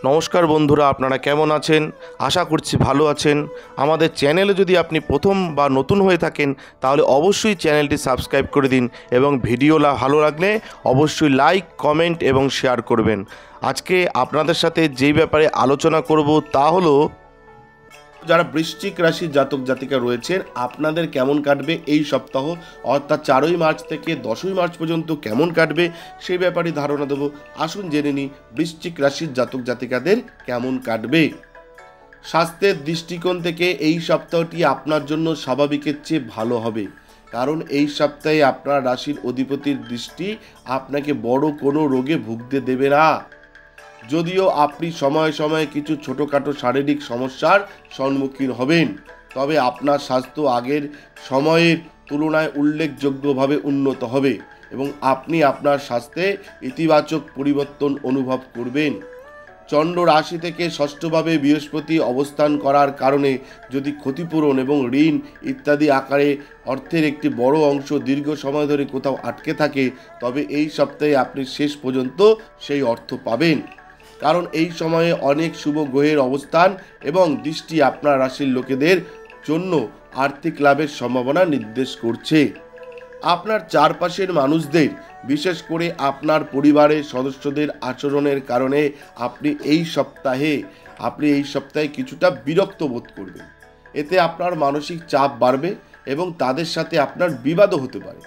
নমস্কার বন্ধুরা, আপনারা কেমন আছেন? আশা করছি ভালো আছেন। আমাদের চ্যানেলে যদি আপনি প্রথম বা নতুন হয়ে থাকেন তাহলে অবশ্যই চ্যানেলটি সাবস্ক্রাইব করে দিন এবং ভিডিও ভালো লাগলে অবশ্যই লাইক, কমেন্ট এবং শেয়ার করবেন। আজকে আপনাদের সাথে যেই ব্যাপারে আলোচনা করব তা হলো যারা বৃশ্চিক রাশির জাতক জাতিকা রয়েছেন আপনাদের কেমন কাটবে এই সপ্তাহ, অর্থাৎ 4ই মার্চ থেকে 10ই মার্চ পর্যন্ত কেমন কাটবে সেই ব্যাপারে ধারণা দেব। আসুন জেনে নিই বৃশ্চিক রাশির জাতক জাতিকাদের কেমন কাটবে। স্বাস্থ্যের দৃষ্টিকোণ থেকে এই সপ্তাহটি আপনার জন্য স্বাভাবিকের চেয়ে ভালো হবে, কারণ এই সপ্তাহে আপনার রাশির অধিপতির দৃষ্টি আপনাকে বড় কোনো রোগে ভুগতে দেবে না। যদিও আপনি সময়ে সময়ে কিছু ছোটোখাটো শারীরিক সমস্যার সম্মুখীন হবেন, তবে আপনার স্বাস্থ্য আগের সময়ের তুলনায় উল্লেখযোগ্যভাবে উন্নত হবে এবং আপনি আপনার স্বাস্থ্যে ইতিবাচক পরিবর্তন অনুভব করবেন। চন্দ্র রাশি থেকে ষষ্ঠভাবে বৃহস্পতি অবস্থান করার কারণে যদি ক্ষতিপূরণ এবং ঋণ ইত্যাদি আকারে অর্থের একটি বড় অংশ দীর্ঘ সময় ধরে কোথাও আটকে থাকে, তবে এই সপ্তাহে আপনি শেষ পর্যন্ত সেই অর্থ পাবেন, কারণ এই সময়ে অনেক শুভ গ্রহের অবস্থান এবং দৃষ্টি আপনার রাশির লোকেদের জন্য আর্থিক লাভের সম্ভাবনা নির্দেশ করছে। আপনার চারপাশের মানুষদের, বিশেষ করে আপনার পরিবারের সদস্যদের আচরণের কারণে আপনি এই সপ্তাহে কিছুটা বিরক্ত বোধ করবেন। এতে আপনার মানসিক চাপ বাড়বে এবং তাদের সাথে আপনার বিবাদও হতে পারে।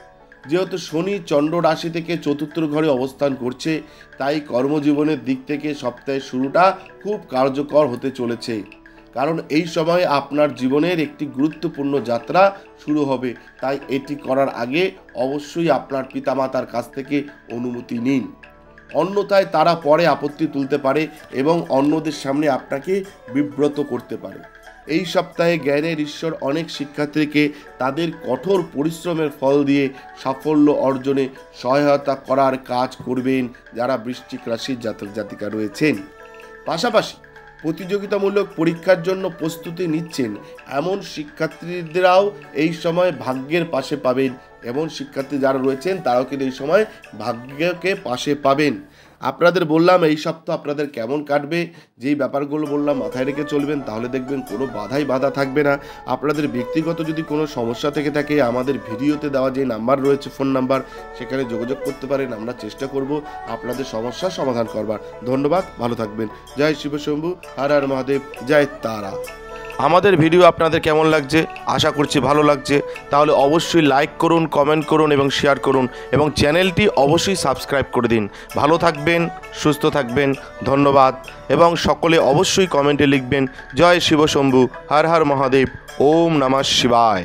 যেহেতু শনি চন্দ্র রাশি থেকে চতুর্থ ঘরে অবস্থান করছে, তাই কর্মজীবনের দিক থেকে সপ্তাহের শুরুটা খুব কার্যকর হতে চলেছে, কারণ এই সময় আপনার জীবনের একটি গুরুত্বপূর্ণ যাত্রা শুরু হবে। তাই এটি করার আগে অবশ্যই আপনার পিতামাতার কাছ থেকে অনুমতি নিন, অন্যথায় তারা পরে আপত্তি তুলতে পারে এবং অন্যদের সামনে আপনাকে বিব্রত করতে পারে। এই সপ্তাহে জ্ঞানের ঈশ্বর অনেক শিক্ষার্থীকে তাদের কঠোর পরিশ্রমের ফল দিয়ে সাফল্য অর্জনে সহায়তা করার কাজ করবেন যারা বৃশ্চিক রাশির জাতক জাতিকা রয়েছেন। পাশাপাশি প্রতিযোগিতামূলক পরীক্ষার জন্য প্রস্তুতি নিচ্ছেন এমন শিক্ষার্থীরাও এই সময় ভাগ্যের পাশে পাবেন। এমন শিক্ষার্থী যারা রয়েছেন তারাও কিন্তু এই সময় ভাগ্যকে পাশে পাবেন। আপনাদের বললাম এই সপ্তাহ আপনাদের কেমন কাটবে, যেই ব্যাপারগুলো বললাম মাথায় রেখে চলবেন, তাহলে দেখবেন কোনো বাধা থাকবে না। আপনাদের ব্যক্তিগত যদি কোনো সমস্যা থেকে থাকে আমাদের ভিডিওতে দেওয়া যে নাম্বার রয়েছে, ফোন নাম্বার, সেখানে যোগাযোগ করতে পারেন। আমরা চেষ্টা করব আপনাদের সমস্যার সমাধান করবার। ধন্যবাদ, ভালো থাকবেন। জয় শিব শম্ভু, হর হর মহাদেব, জয় তারা। আমাদের ভিডিও আপনাদের কেমন লাগছে? আশা করছি ভালো লাগছে। তাহলে অবশ্যই লাইক করুন, কমেন্ট করুন এবং শেয়ার করুন এবং চ্যানেলটি অবশ্যই সাবস্ক্রাইব করে দিন। ভালো থাকবেন, সুস্থ থাকবেন, ধন্যবাদ। এবং সকলে অবশ্যই কমেন্টে লিখবেন জয় শিব শম্ভু, হর হর মহাদেব, ওম নমঃ শিবায়।